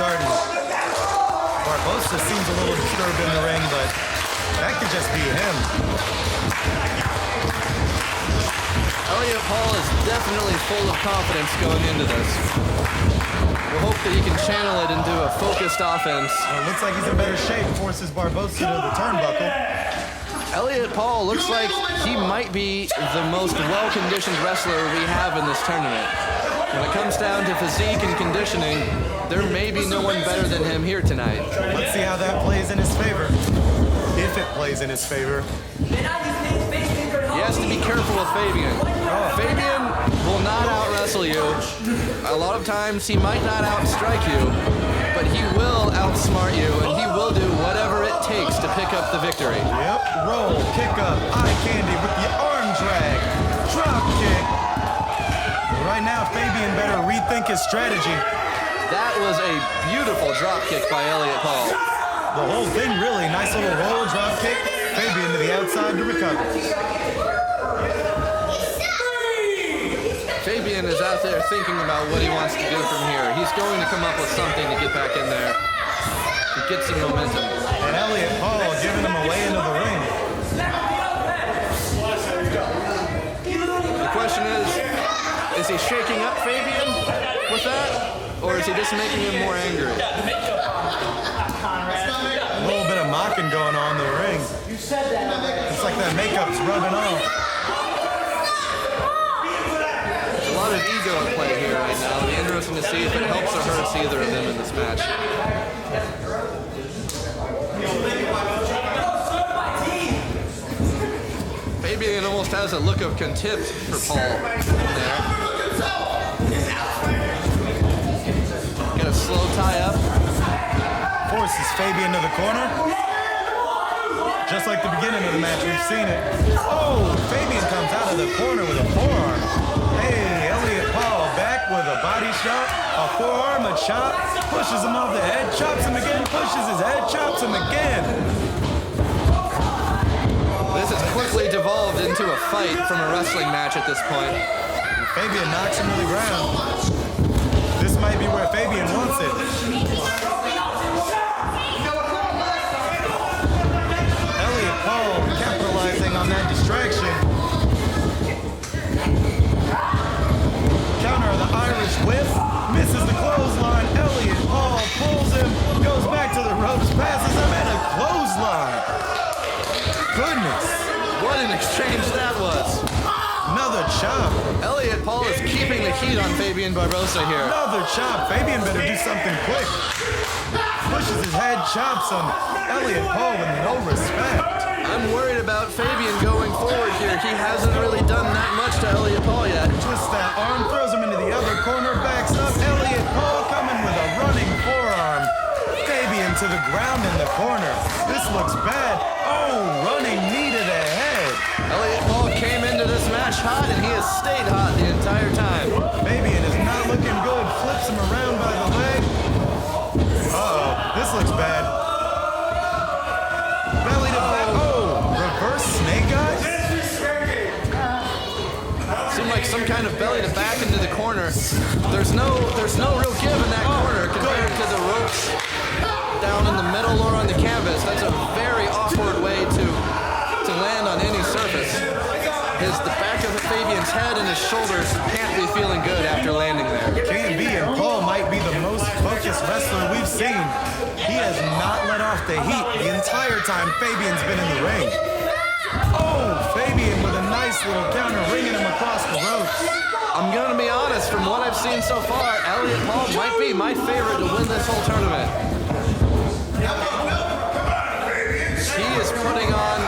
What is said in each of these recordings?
start. And Barbosa seems a little disturbed in the ring, but that could just be him. Elliot Paul is definitely full of confidence going into this. We'll hope that he can channel it into a focused offense. Well, it looks like he's in better shape, forces Barbosa to the turnbuckle. Elliot Paul looks like he might be the most well-conditioned wrestler we have in this tournament. When it comes down to physique and conditioning, there may be no one better than him here tonight. Let's see how that plays in his favor. If it plays in his favor. He has to be careful with Phabian. Phabian will not out-wrestle you. A lot of times he might not outstrike you, but he will outsmart you, and he will do whatever it takes to pick up the victory. Yep, roll, kick up, eye candy with the arm drag, drop kick. Right now, Phabian better rethink his strategy. That was a beautiful drop kick by Elliot Paul. The whole thing really, nice little roll, drop kick, Phabian to the outside to recover. Phabian is out there thinking about what he wants to do from here. He's going to come up with something to get back in there, to get some momentum. And Elliot Paul giving him a way into the ring. The question is he shaking up Phabian with that, or is he just making him more angry? A little bit of mocking going on in the ring. It's like that makeup's rubbing off. A lot of ego at play here right now. It'll be interesting to see if it helps or hurts either of them in this match. Phabian almost has a look of contempt for Paul there. Get a slow tie up. Forces Phabian to the corner. Just like the beginning of the match, we've seen it. Oh, Phabian comes out of the corner with a forearm. Hey, Elliot Paul back with a body shot, a forearm, a chop, pushes him off the head, chops him again, pushes his head, chops him again. This has quickly devolved into a fight from a wrestling match at this point. And Phabian knocks him to the ground. This might be where Phabian wants it. Elliot Paul capitalizing on that distraction. Counter the Irish whip, misses the clothesline. Elliot Paul pulls him, goes back to the ropes, passes him, and a clothesline. Goodness. What an exchange that was. Another chop. Elliot Paul is keeping the heat on Phabian Barbosa here. Another chop. Phabian better do something quick. Pushes his head, chops him. Elliot Paul with no respect. I'm worried about Phabian going forward here. He hasn't really done that much to Elliot Paul yet. Twists that arm, throws him into the other corner, backs up. Elliot Paul coming with a running forearm. Phabian to the ground in the corner. This looks bad. Oh, running knee to the head. Elliot Paul came into this match hot, and he has stayed hot the entire time. Phabian is not looking good. Flips him around by the leg. Uh-oh, this looks bad. Belly to back. Oh, reverse snake eyes. Seemed like some kind of belly to back into the corner. There's no real give in that corner compared to the ropes down in the middle or on the canvas. That's a very awkward way to land on any surface. The back of Phabian's head and his shoulders can't be feeling good after landing there. J&B and Paul might be the most focused wrestler we've seen. He has not let off the heat the entire time Phabian's been in the ring. Oh, Phabian with a nice little counter, ringing him across the ropes. I'm going to be honest, from what I've seen so far, Elliot Paul might be my favorite to win this whole tournament. He is putting on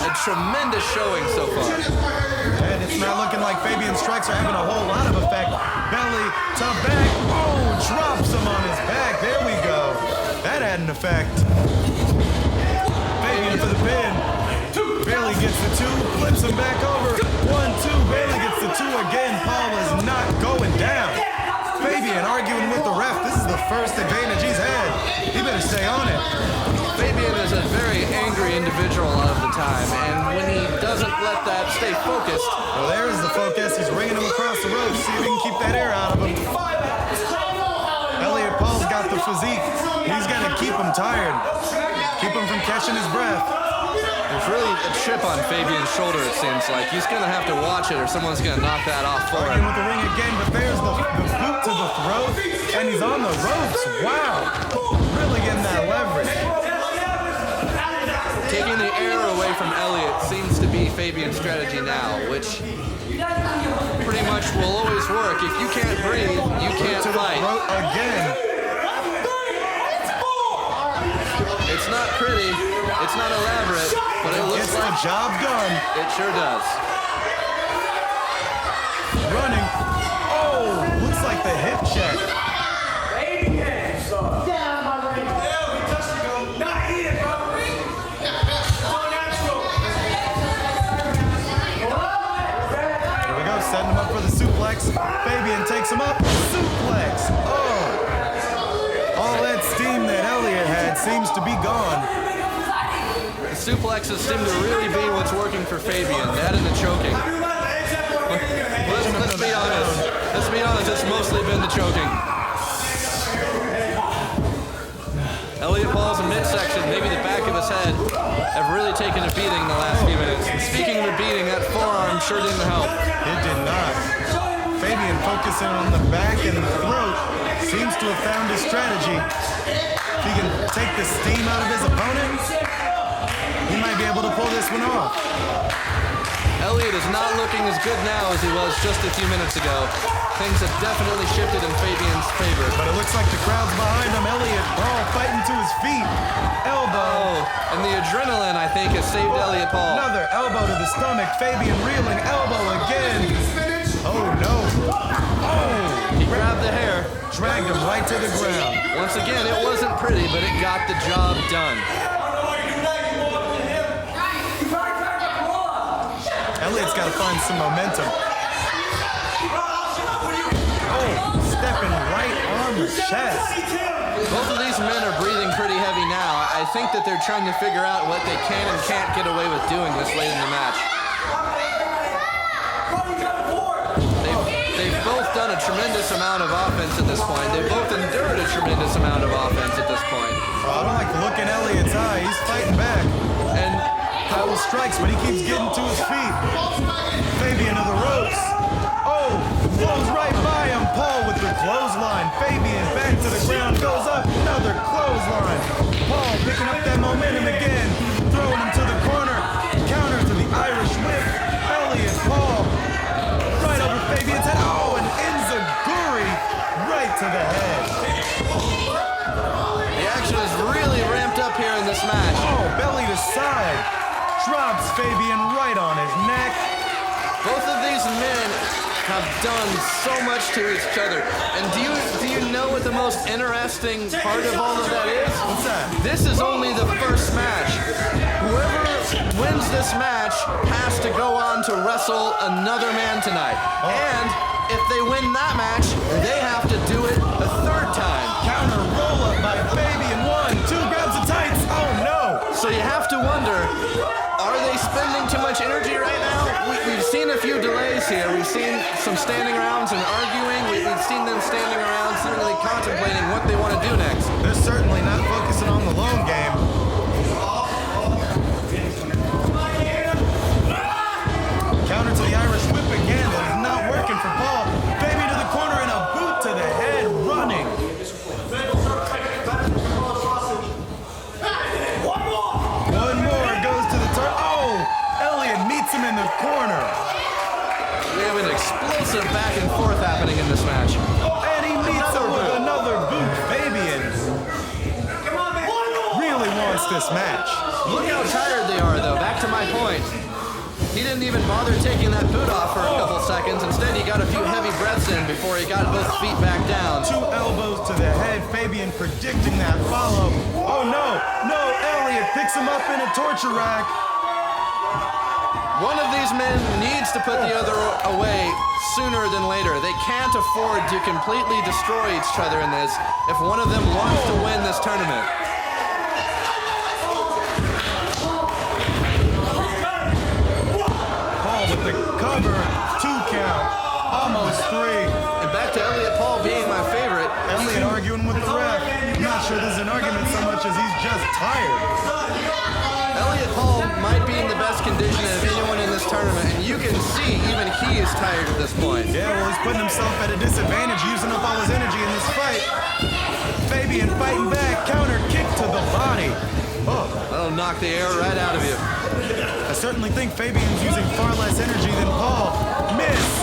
a tremendous showing so far. And it's not looking like Phabian's strikes are having a whole lot of effect. Belly to back. Oh, drops him on his back. There we go. That had an effect. Phabian for the pin. Bailey gets the two, flips him back over. 1-2, Bailey gets the two again. Paul is not going down. Phabian arguing with the ref. This is the first advantage he's had. He better stay on it. Phabian is a very angry individual a lot of the time, and when he doesn't let that stay focused... Well, there's the focus. He's ringing him across the ropes. See if he can keep that air out of him. Elliot Paul's got the physique, he's got to keep him tired. Keep him from catching his breath. There's really a chip on Phabian's shoulder, it seems like. He's going to have to watch it or someone's going to knock that off for him. With the ring again, but there's the boot to the throat, and he's on the ropes. Wow. Really getting that leverage. Taking the air away from Elliot seems to be Phabian's strategy now, which pretty much will always work. If you can't breathe, you can't fight. Again. It's not pretty, it's not elaborate, but it looks like the job done. It sure does. Running. Oh, looks like the hip check. Setting him up for the suplex. Phabian takes him up. Suplex. Oh. All that steam that Elliot had seems to be gone. The suplexes seem to really be what's working for Phabian. That and the choking. Let's be honest. Let's be honest, it's mostly been the choking. Elliot Paul's midsection, maybe the back of his head, have really taken a beating the last few minutes. And speaking of a beating, that forearm sure didn't help. It did not. Phabian focusing on the back and the throat seems to have found his strategy. If he can take the steam out of his opponent, he might be able to pull this one off. Elliot is not looking as good now as he was just a few minutes ago. Things have definitely shifted in Phabian's favor. But it looks like the crowd's behind him. Elliot Paul fighting to his feet. Elbow. And the adrenaline, I think, has saved Elliot Paul. Another elbow to the stomach. Phabian reeling. Elbow again. Oh, no. Oh. He grabbed the hair. Dragged him right to the ground. Once again, it wasn't pretty, but it got the job done. Elliot's got to find some momentum. Oh, stepping right on the chest. Both of these men are breathing pretty heavy now. I think that they're trying to figure out what they can and can't get away with doing this late in the match. They've both done a tremendous amount of offense at this point. They've both endured a tremendous amount of offense at this point. I don't like the look in Elliot's eye. He's fighting back. And couple strikes, but he keeps getting to his feet. Phabian to the ropes. Oh, blows right by him. Paul with the clothesline. Phabian back to the ground, goes up, another clothesline. Paul picking up that momentum again, throwing him to the corner. Counter to the Irish whip. Elliot Paul right over Phabian's head. Oh, and Enziguri right to the head. The action is really ramped up here in this match. Oh, belly to side. Drops Phabian right on his neck. Both of these men have done so much to each other. And do you know what the most interesting part of all of that is? What's that? This is only the first match. Whoever wins this match has to go on to wrestle another man tonight. Oh. And if they win that match, they have to do it a third time. Counter roll up by Phabian. 1, 2, grabs the tights. Oh no! So you have to wonder, are they spending too much energy right now? We've seen a few delays here. We've seen some standing around and arguing. We've seen them standing around, seemingly contemplating what they want to do next. They're certainly not focusing on the long game. Counter to the Irish whip again. That is not working for Paul. Baby to the corner and a boot to the head, running. One more goes to the turn. Oh, Elliot meets him in the corner. We have an explosive back and forth happening in this match. And he meets him with another boot. Phabian really wants this match. Look how tired they are, though. Back to my point. He didn't even bother taking that boot off for a couple seconds. Instead, he got a few heavy breaths in before he got both feet back down. 2 elbows to the head. Phabian predicting that follow. Oh, no. No, Elliot picks him up in a torture rack. One of these men needs to put the other away sooner than later. They can't afford to completely destroy each other in this if one of them wants to win this tournament. Paul with the cover. 2 count. Almost 3. And back to Elliot Paul being my favorite. Elliot arguing with the ref. not sure this is an argument so much as he's just tired. Elliot Hall might be in the best condition of anyone in this tournament, and you can see even he is tired at this point. Yeah, well, he's putting himself at a disadvantage, using up all his energy in this fight. Phabian fighting back, counter kick to the body. Oh, That'll knock the air right out of you. I certainly think Phabian's using far less energy than Paul. Miss.